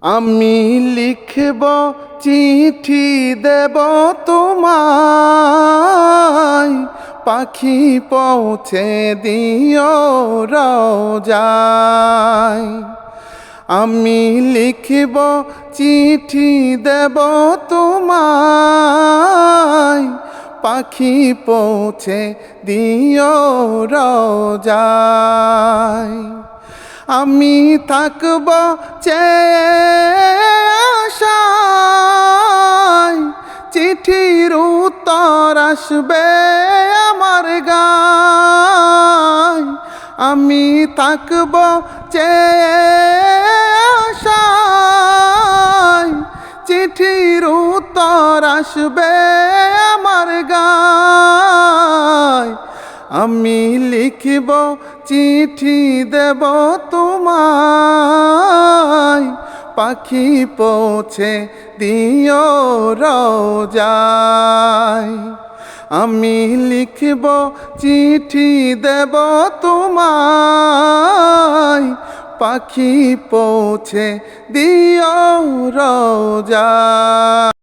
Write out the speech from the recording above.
আমি লিখব চিঠি দেব তোমায়, পাখি পৌঁছে দিও রোজায়। আমি লিখব চিঠি দেব তোমায়, পাখি পৌঁছে দিও রোজায়। আমি থাকব চেয়ে আশায়, চিঠির উত্তর আসবে আমার গায়। আমি থাকব চেয়ে আশায়, চিঠির উত্তর আসবে আমার গায়। আমি লিখব চিঠি দেব তোমায়, পাখি পৌঁছে দিও রোজায়। আমি লিখব চিঠি দেব তোমায়, পাখি পৌঁছে দিও রোজায়।